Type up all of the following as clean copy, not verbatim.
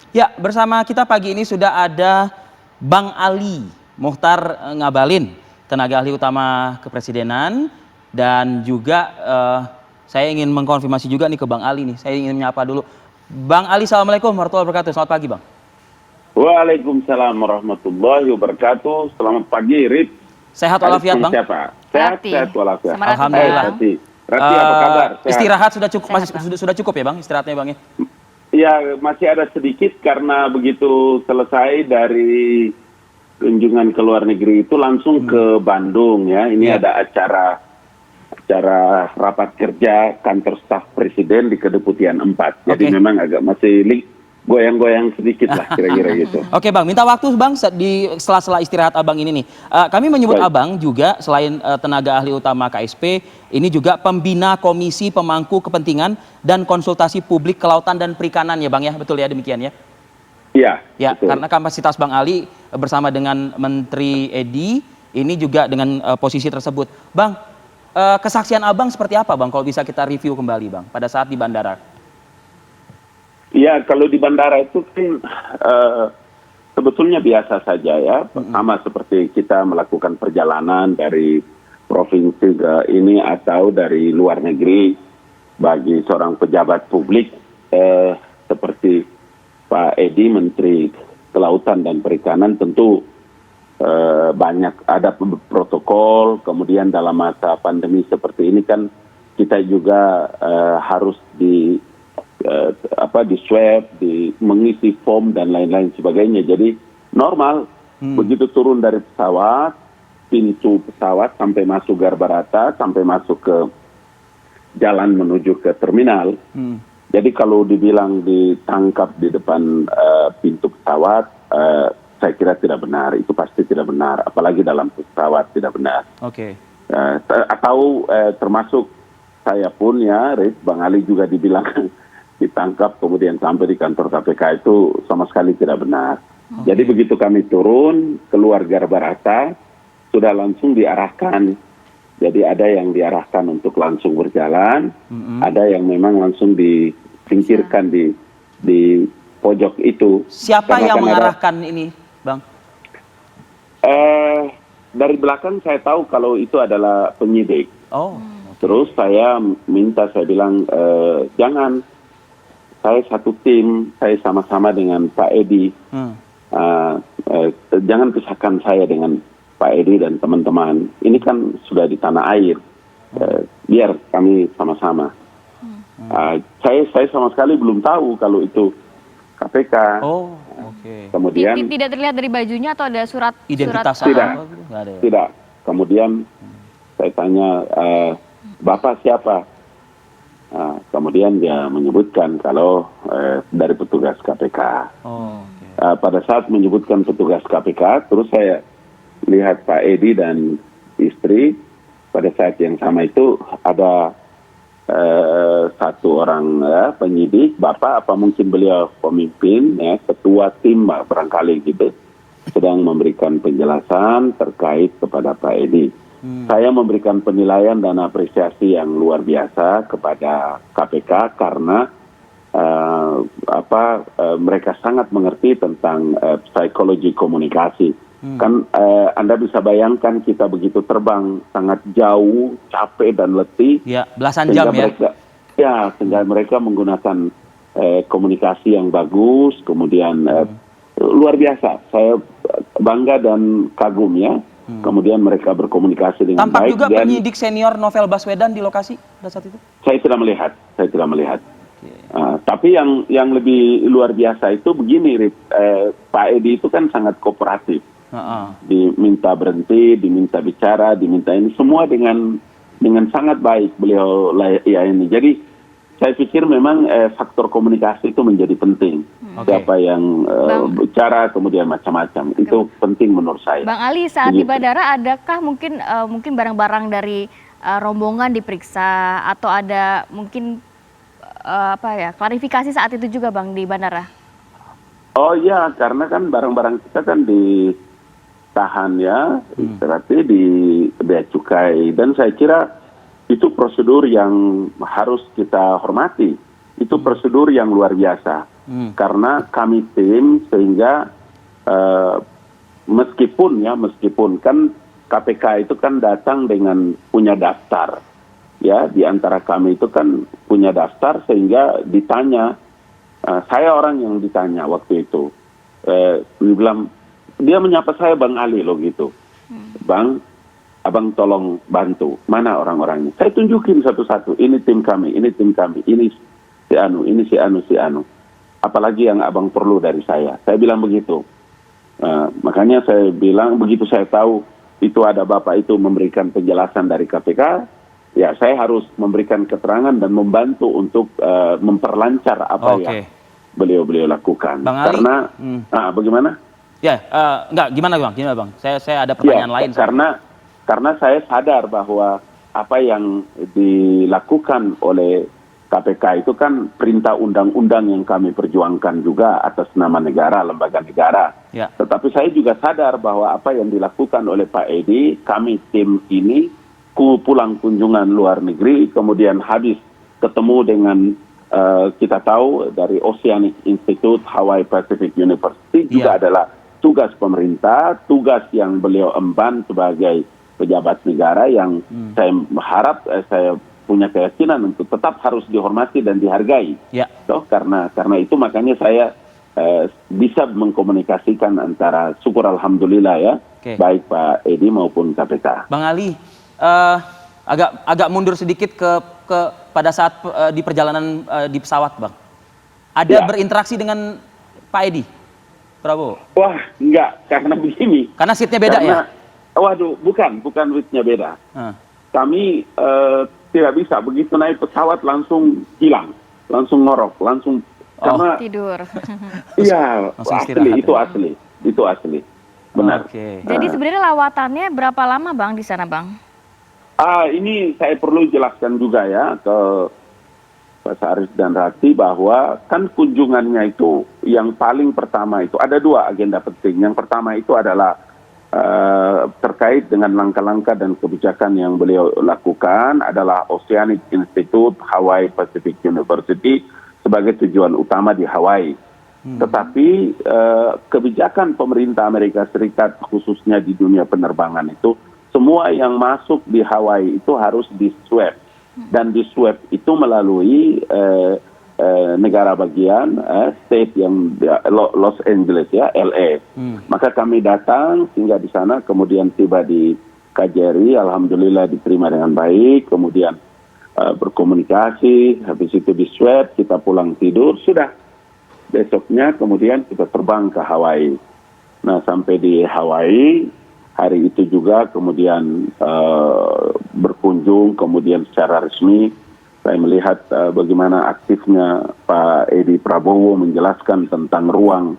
Ya, bersama kita pagi ini sudah ada Bang Ali Muchtar Ngabalin, tenaga ahli utama kepresidenan, dan juga saya ingin mengkonfirmasi juga nih ke Bang Ali nih. Saya ingin menyapa dulu. Bang Ali, assalamualaikum warahmatullahi wabarakatuh. Selamat pagi, Bang. Waalaikumsalam warahmatullahi wabarakatuh. Selamat pagi, Rip. Sehat walafiat, Bang? Siapa? Sehat walafiat. Alhamdulillah. Rati, apa kabar? Sehat. Istirahat sudah cukup, sudah cukup ya, Bang? Istirahatnya, Bang ya? Ya, masih ada sedikit karena begitu selesai dari kunjungan ke luar negeri itu langsung ke Bandung ya. Ini ada acara rapat kerja kantor staf presiden di Kedeputian 4. Jadi memang agak masih goyang-goyang sedikit lah kira-kira gitu. Oke, Bang, minta waktu Bang di sela-sela istirahat Abang ini nih. Kami menyebut Abang juga selain tenaga ahli utama KSP, ini juga pembina Komisi Pemangku Kepentingan dan Konsultasi Publik Kelautan dan Perikanan ya, Bang ya. Betul ya, demikian ya? Iya. Ya, betul. karena kapasitas Bang Ali bersama dengan Menteri Edi ini juga dengan posisi tersebut. Bang, kesaksian Abang seperti apa, Bang, kalau bisa kita review kembali, Bang, pada saat di bandara? Ya, kalau di bandara itu kan sebetulnya biasa saja ya. Sama seperti kita melakukan perjalanan dari provinsi ke ini atau dari luar negeri bagi seorang pejabat publik seperti Pak Edi, Menteri Kelautan dan Perikanan, tentu banyak ada protokol. Kemudian dalam masa pandemi seperti ini kan kita juga harus di swab, mengisi form dan lain-lain sebagainya. Jadi normal, begitu turun dari pesawat, pintu pesawat sampai masuk Garbarata, sampai masuk ke jalan menuju ke terminal. Jadi kalau dibilang ditangkap di depan pintu pesawat, saya kira tidak benar. Itu pasti tidak benar, apalagi dalam pesawat tidak benar. Oke. Atau termasuk saya pun ya, Bang Ali juga dibilang ditangkap kemudian sampai di kantor KPK itu sama sekali tidak benar. Jadi begitu kami turun keluar Garbarata sudah langsung diarahkan. Jadi ada yang diarahkan untuk langsung berjalan, ada yang memang langsung disingkirkan di pojok itu. Siapa yang mengarahkan ini, Bang? Dari belakang saya tahu kalau itu adalah penyidik. Terus saya bilang jangan. Saya satu tim, saya sama-sama dengan Pak Edi. Jangan pisahkan saya dengan Pak Edi dan teman-teman. Ini kan sudah di tanah air. Biar kami sama-sama. Saya sama sekali belum tahu kalau itu KPK. Kemudian tidak terlihat dari bajunya atau ada surat identitas? Tidak. Kemudian saya tanya, Bapak siapa? Kemudian dia menyebutkan kalau dari petugas KPK. Pada saat menyebutkan petugas KPK, terus saya lihat Pak Edi dan istri. Pada saat yang sama itu ada satu orang penyidik, Bapak apa mungkin beliau pemimpin, ya, ketua tim barangkali gitu, sedang memberikan penjelasan terkait kepada Pak Edi. Saya memberikan penilaian dan apresiasi yang luar biasa kepada KPK karena mereka sangat mengerti tentang psikologi komunikasi. Kan Anda bisa bayangkan kita begitu terbang sangat jauh, capek dan letih. Ya, belasan jam ya. Sehingga mereka menggunakan komunikasi yang bagus, kemudian luar biasa. Saya bangga dan kagum ya. Kemudian mereka berkomunikasi dengan tampak baik. Tampak juga penyidik senior Novel Baswedan di lokasi pada saat itu? Saya tidak melihat. Tapi yang lebih luar biasa itu begini, Pak Edi itu kan sangat kooperatif. Diminta berhenti, diminta bicara, diminta ini, semua dengan sangat baik beliau ini. Jadi saya pikir memang faktor komunikasi itu menjadi penting. Siapa yang bicara kemudian macam-macam itu penting menurut saya. Bang Ali, saat di bandara adakah mungkin barang-barang dari rombongan diperiksa atau ada mungkin klarifikasi saat itu juga, Bang, di bandara? Oh iya, karena kan barang-barang kita kan ditahan ya, berarti di bea cukai, dan saya kira itu prosedur yang harus kita hormati. Itu prosedur yang luar biasa. karena kami tim sehingga meskipun kan KPK itu kan datang dengan punya daftar, ya di antara kami itu kan punya daftar sehingga ditanya, saya orang yang ditanya waktu itu, dia menyapa saya Bang Ali loh gitu, Bang, abang tolong bantu, mana orang-orangnya? Saya tunjukin satu-satu, ini tim kami, ini si Anu, ini si Anu. Apalagi yang abang perlu dari saya bilang begitu. Makanya saya bilang begitu saya tahu itu ada bapak itu memberikan penjelasan dari KPK, ya saya harus memberikan keterangan dan membantu untuk memperlancar apa yang beliau lakukan. Bang Ali, karena bagaimana? Ya, enggak, gimana bang? Saya ada pertanyaan lain. Karena saya sadar bahwa apa yang dilakukan oleh KPK itu kan perintah undang-undang yang kami perjuangkan juga atas nama negara, lembaga negara. Ya. Tetapi saya juga sadar bahwa apa yang dilakukan oleh Pak Edi, kami tim ini pulang kunjungan luar negeri, kemudian habis ketemu dengan kita tahu dari Oceanic Institute, Hawaii Pacific University, juga adalah tugas pemerintah, tugas yang beliau emban sebagai pejabat negara yang saya harap, saya punya keyakinan untuk tetap harus dihormati dan dihargai. Ya. Karena itu makanya saya bisa mengkomunikasikan antara syukur alhamdulillah ya, baik Pak Edi maupun KPK. Bang Ali, agak mundur sedikit ke pada saat di perjalanan di pesawat, Bang. Ada berinteraksi dengan Pak Edi Prabowo? Wah, enggak, karena begini. Karena seatnya beda ya? Waduh, bukan seatnya beda. Kami tidak bisa begitu naik pesawat langsung hilang, langsung ngorok, langsung karena tidur. Iya, itu asli, benar. Jadi sebenarnya lawatannya berapa lama Bang di sana Bang? Ini saya perlu jelaskan juga ya ke Pak Saris dan Rati bahwa kan kunjungannya itu yang paling pertama itu ada dua agenda penting. Yang pertama itu adalah terkait dengan langkah-langkah dan kebijakan yang beliau lakukan adalah Oceanic Institute, Hawaii Pacific University sebagai tujuan utama di Hawaii. Tetapi kebijakan pemerintah Amerika Serikat khususnya di dunia penerbangan itu semua yang masuk di Hawaii itu harus di-swab. Dan di-swab itu melalui negara bagian state yang Los Angeles ya, LA. Maka kami datang hingga di sana, kemudian tiba di KJRI, alhamdulillah diterima dengan baik, kemudian berkomunikasi, habis itu di swab, kita pulang tidur, sudah. Besoknya kemudian kita terbang ke Hawaii. Nah, sampai di Hawaii hari itu juga kemudian berkunjung, kemudian secara resmi saya melihat bagaimana aktifnya Pak Edi Prabowo menjelaskan tentang ruang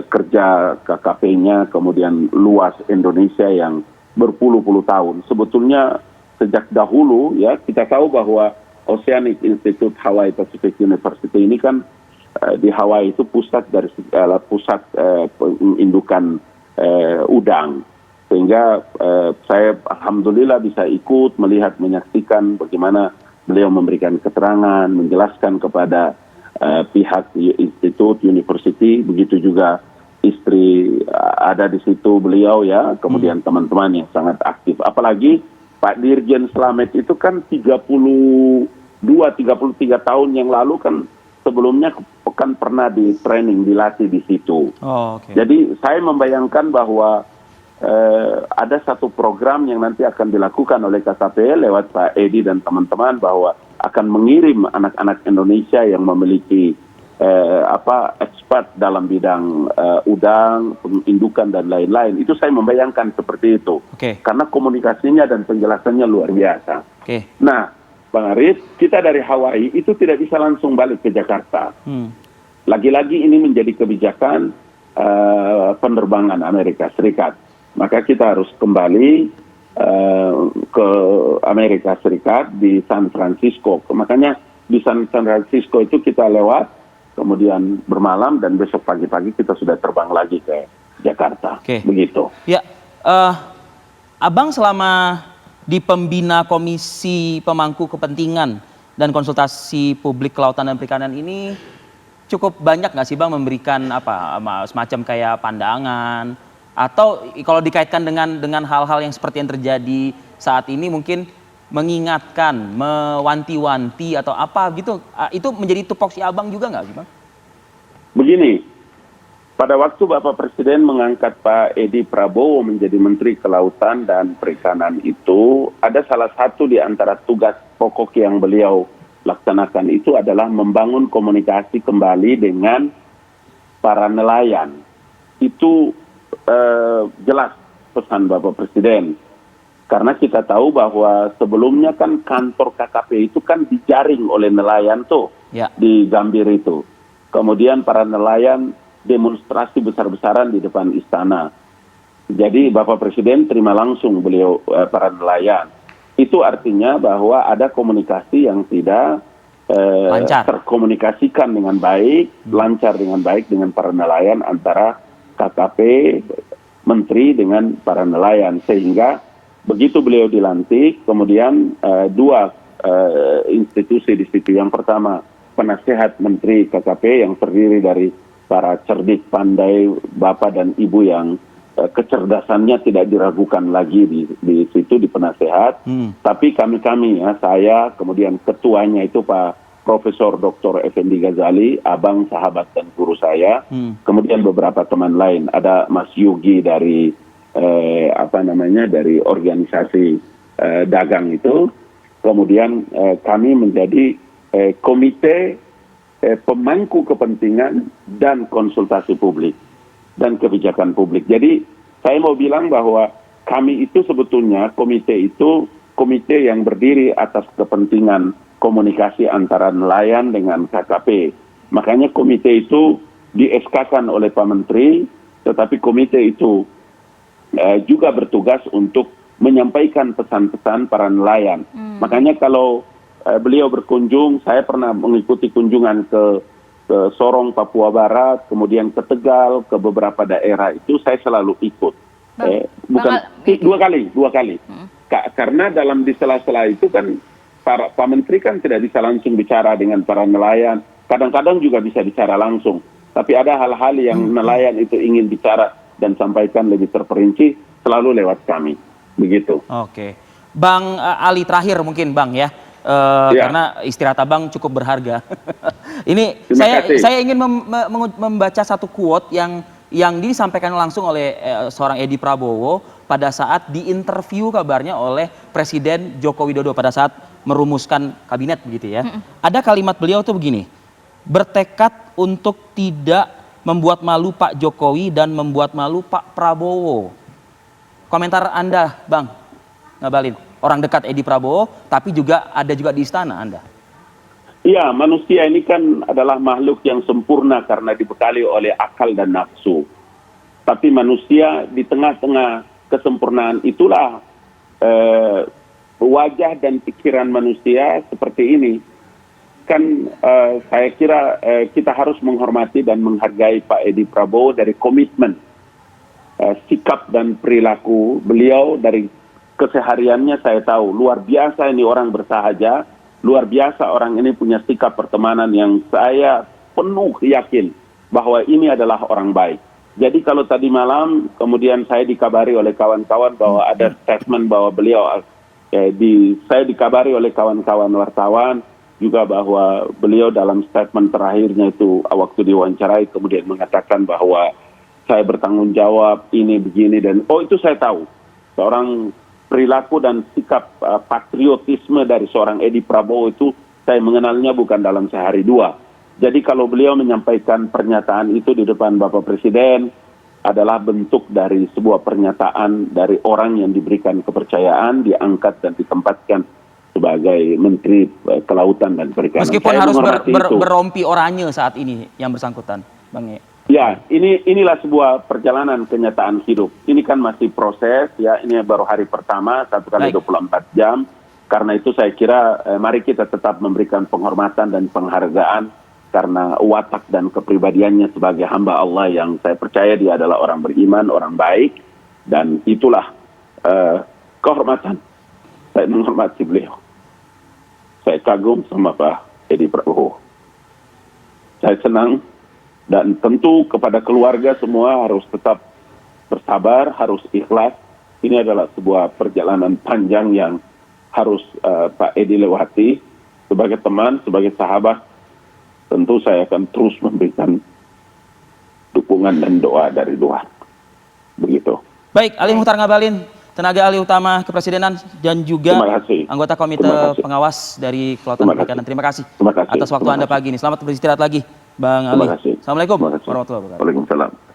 kerja KKP-nya, kemudian luas Indonesia yang berpuluh-puluh tahun. Sebetulnya sejak dahulu ya kita tahu bahwa Oceanic Institute Hawaii Pacific University ini kan di Hawaii itu pusat indukan udang. Sehingga saya alhamdulillah bisa ikut melihat, menyaksikan bagaimana beliau memberikan keterangan, menjelaskan kepada pihak institut, university, begitu juga istri ada di situ beliau ya, kemudian teman-teman yang sangat aktif. Apalagi Pak Dirjen Slamet itu kan 32-33 tahun yang lalu kan sebelumnya kan pernah di training, dilatih di situ. Jadi saya membayangkan bahwa ada satu program yang nanti akan dilakukan oleh KKP lewat Pak Edi dan teman-teman bahwa akan mengirim anak-anak Indonesia yang memiliki expert dalam bidang udang, pengindukan dan lain-lain. Itu saya membayangkan seperti itu. Karena komunikasinya dan penjelasannya luar biasa. Nah, Bang Aris, kita dari Hawaii itu tidak bisa langsung balik ke Jakarta. Lagi-lagi ini menjadi kebijakan penerbangan Amerika Serikat. Maka kita harus kembali ke Amerika Serikat di San Francisco. Makanya di San Francisco itu kita lewat, kemudian bermalam, dan besok pagi-pagi kita sudah terbang lagi ke Jakarta. Begitu. Ya, Abang selama di pembina Komisi Pemangku Kepentingan dan Konsultasi Publik Kelautan dan Perikanan ini, cukup banyak nggak sih Bang memberikan semacam kayak pandangan, atau kalau dikaitkan dengan hal-hal yang seperti yang terjadi saat ini mungkin mengingatkan, mewanti-wanti atau apa gitu, itu menjadi tupoksi Abang juga nggak sih Bang? Begini, pada waktu Bapak Presiden mengangkat Pak Edi Prabowo menjadi Menteri Kelautan dan Perikanan itu, ada salah satu di antara tugas pokok yang beliau laksanakan itu adalah membangun komunikasi kembali dengan para nelayan. Itu jelas pesan Bapak Presiden. Karena kita tahu bahwa sebelumnya kan kantor KKP itu kan dijaring oleh nelayan tuh di Gambir itu. Kemudian para nelayan demonstrasi besar-besaran di depan istana. Jadi Bapak Presiden terima langsung beliau para nelayan. Itu artinya bahwa ada komunikasi yang tidak terkomunikasikan dengan baik, lancar dengan baik dengan para nelayan, antara KKP, Menteri dengan para nelayan. Sehingga begitu beliau dilantik, kemudian dua institusi di situ. Yang pertama, penasehat Menteri KKP yang terdiri dari para cerdik, pandai, Bapak dan Ibu yang kecerdasannya tidak diragukan lagi di situ, di penasehat. Tapi kami ya, saya, kemudian ketuanya itu Pak Profesor Dr. Effendi Ghazali, abang, sahabat dan guru saya. Kemudian beberapa teman lain, ada Mas Yugi dari dari organisasi dagang itu. Kemudian kami menjadi komite pemangku kepentingan dan konsultasi publik dan kebijakan publik. Jadi saya mau bilang bahwa kami itu sebetulnya komite yang berdiri atas kepentingan komunikasi antara nelayan dengan KKP. Makanya komite itu di-SK-kan oleh Pak Menteri, tetapi komite itu juga bertugas untuk menyampaikan pesan-pesan para nelayan. Makanya kalau beliau berkunjung, saya pernah mengikuti kunjungan ke Sorong, Papua Barat, kemudian ke Tegal, ke beberapa daerah itu saya selalu ikut. Dua kali. Karena dalam di sela-sela itu kan Pak Menteri kan tidak bisa langsung bicara dengan para nelayan. Kadang-kadang juga bisa bicara langsung. Tapi ada hal-hal yang nelayan itu ingin bicara dan sampaikan lebih terperinci, selalu lewat kami. Begitu. Oke. Bang Ali, terakhir mungkin Bang ya. Karena istirahat Abang cukup berharga. Ini saya ingin membaca satu quote yang disampaikan langsung oleh seorang Edi Prabowo pada saat diinterview kabarnya oleh Presiden Joko Widodo pada saat merumuskan kabinet begitu ya. Ada kalimat beliau tuh begini, bertekad untuk tidak membuat malu Pak Jokowi dan membuat malu Pak Prabowo. Komentar Anda Bang Ngabalin, orang dekat Edi Prabowo, tapi ada juga di istana Anda. Iya, manusia ini kan adalah makhluk yang sempurna karena dibekali oleh akal dan nafsu. Tapi manusia di tengah-tengah kesempurnaan itulah wajah dan pikiran manusia seperti ini. Kan saya kira kita harus menghormati dan menghargai Pak Edi Prabowo dari komitmen, sikap dan perilaku beliau. Dari kesehariannya saya tahu luar biasa ini orang bersahaja, luar biasa orang ini punya sikap pertemanan yang saya penuh yakin bahwa ini adalah orang baik. Jadi kalau tadi malam kemudian saya dikabari oleh kawan-kawan bahwa ada statement bahwa beliau, saya dikabari oleh kawan-kawan wartawan juga bahwa beliau dalam statement terakhirnya itu waktu diwawancarai kemudian mengatakan bahwa saya bertanggung jawab ini begini dan itu saya tahu seorang perilaku dan sikap patriotisme dari seorang Edi Prabowo itu saya mengenalnya bukan dalam sehari dua. Jadi kalau beliau menyampaikan pernyataan itu di depan Bapak Presiden adalah bentuk dari sebuah pernyataan dari orang yang diberikan kepercayaan, diangkat dan ditempatkan sebagai Menteri Kelautan dan Perikanan. Meskipun saya harus berrompi oranye saat ini yang bersangkutan, Bang E. Ya, inilah sebuah perjalanan kenyataan hidup. Ini kan masih proses, ya. Ini baru hari pertama, 1 kali 24 jam. Karena itu saya kira mari kita tetap memberikan penghormatan dan penghargaan karena watak dan kepribadiannya sebagai hamba Allah yang saya percaya dia adalah orang beriman, orang baik. Dan itulah kehormatan. Saya menghormati beliau. Saya kagum sama Pak Edi Prabowo. saya senang, dan tentu kepada keluarga semua harus tetap bersabar, harus ikhlas. Ini adalah sebuah perjalanan panjang yang harus Pak Edi lewati. Sebagai teman, sebagai sahabat, tentu saya akan terus memberikan dukungan dan doa dari luar. Begitu. Baik, Ali Muchtar Ngabalin, tenaga ahli utama kepresidenan dan juga Terima kasih. anggota komite Terima kasih. pengawas dari Kelautan Terima Perikanan. kasih. Terima kasih Terima kasih. atas waktu Terima Anda kasih. pagi ini. Selamat beristirahat lagi, Bang Ali. Terima kasih. Assalamualaikum Terima kasih. warahmatullahi wabarakatuh. Waalaikumsalam.